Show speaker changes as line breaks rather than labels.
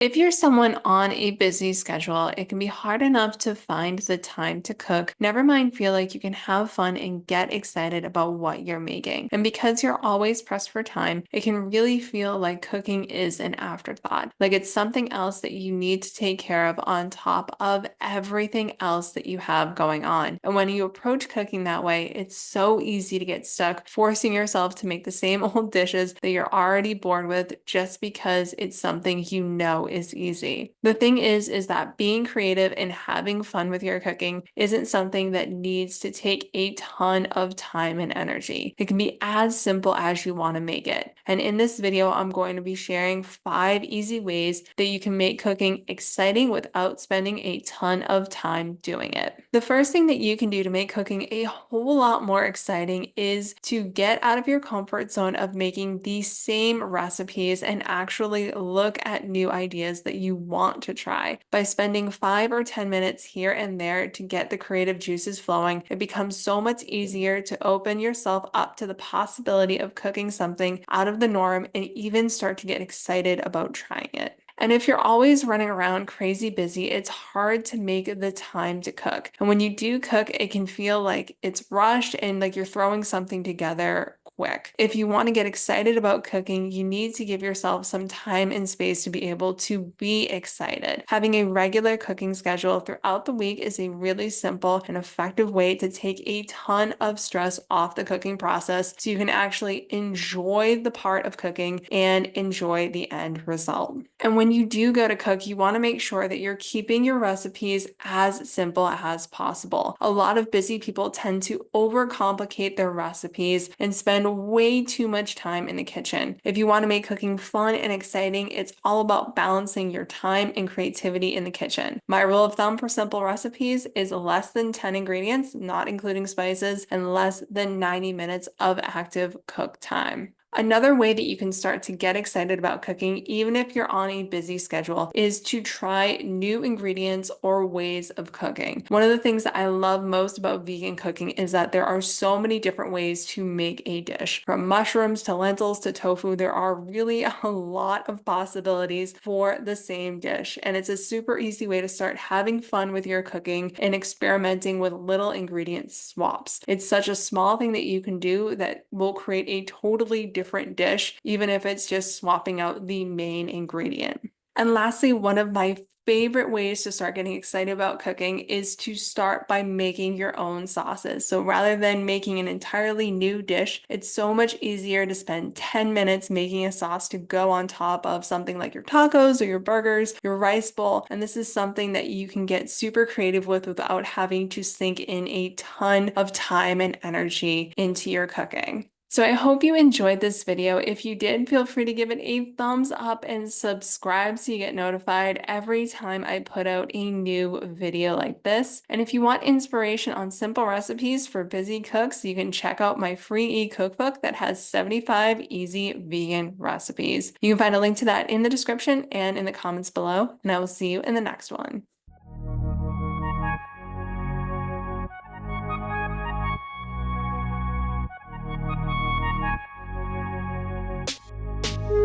If you're someone on a busy schedule, it can be hard enough to find the time to cook. Never mind feel like you can have fun and get excited about what you're making. And because you're always pressed for time, it can really feel like cooking is an afterthought. Like it's something else that you need to take care of on top of everything else that you have going on. And when you approach cooking that way, it's so easy to get stuck forcing yourself to make the same old dishes that you're already bored with just because it's something you know is easy. The thing is that being creative and having fun with your cooking isn't something that needs to take a ton of time and energy. It can be as simple as you want to make it. And in this video, I'm going to be sharing 5 easy ways that you can make cooking exciting without spending a ton of time doing it. The first thing that you can do to make cooking a whole lot more exciting is to get out of your comfort zone of making the same recipes and actually look at new ideas that you want to try. By spending 5 or 10 minutes here and there to get the creative juices flowing, it becomes so much easier to open yourself up to the possibility of cooking something out of the norm and even start to get excited about trying it. And if you're always running around crazy busy, it's hard to make the time to cook. And when you do cook, it can feel like it's rushed and like you're throwing something together quick. If you want to get excited about cooking, you need to give yourself some time and space to be able to be excited. Having a regular cooking schedule throughout the week is a really simple and effective way to take a ton of stress off the cooking process so you can actually enjoy the part of cooking and enjoy the end result. And when you do go to cook, you want to make sure that you're keeping your recipes as simple as possible. A lot of busy people tend to overcomplicate their recipes and spend way too much time in the kitchen. If you want to make cooking fun and exciting, it's all about balancing your time and creativity in the kitchen. My rule of thumb for simple recipes is less than 10 ingredients, not including spices, and less than 90 minutes of active cook time. Another way that you can start to get excited about cooking, even if you're on a busy schedule, is to try new ingredients or ways of cooking. One of the things that I love most about vegan cooking is that there are so many different ways to make a dish. From mushrooms to lentils to tofu, there are really a lot of possibilities for the same dish. And it's a super easy way to start having fun with your cooking and experimenting with little ingredient swaps. It's such a small thing that you can do that will create a totally different dish, even if it's just swapping out the main ingredient. And lastly, one of my favorite ways to start getting excited about cooking is to start by making your own sauces. So rather than making an entirely new dish, it's so much easier to spend 10 minutes making a sauce to go on top of something like your tacos or your burgers, your rice bowl. And this is something that you can get super creative with without having to sink in a ton of time and energy into your cooking. So I hope you enjoyed this video. If you did, feel free to give it a thumbs up and subscribe so you get notified every time I put out a new video like this. And if you want inspiration on simple recipes for busy cooks, you can check out my free e-cookbook that has 75 easy vegan recipes. You can find a link to that in the description and in the comments below, and I will see you in the next one.